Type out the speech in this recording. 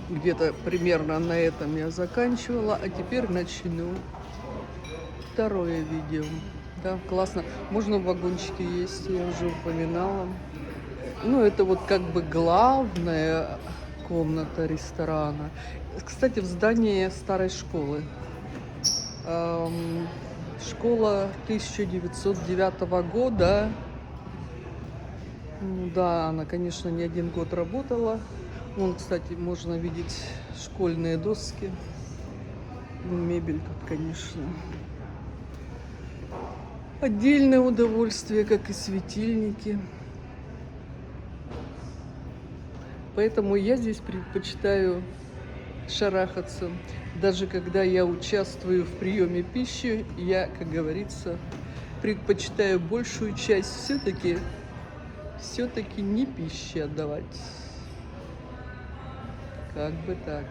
Где-то примерно на этом я заканчивала, а теперь начну второе видео. Да, классно. Можно в вагончике есть, я уже упоминала. Ну, это вот как бы главная комната ресторана. Кстати, в здании старой школы. Школа 1909 года. Ну да, она, конечно, не один год работала. Вон, кстати, можно видеть школьные доски. Мебель тут, конечно. Отдельное удовольствие, как и светильники. Поэтому я здесь предпочитаю шарахаться. Даже когда я участвую в приеме пищи, я, как говорится, предпочитаю большую часть все-таки не пище отдавать. Как бы так.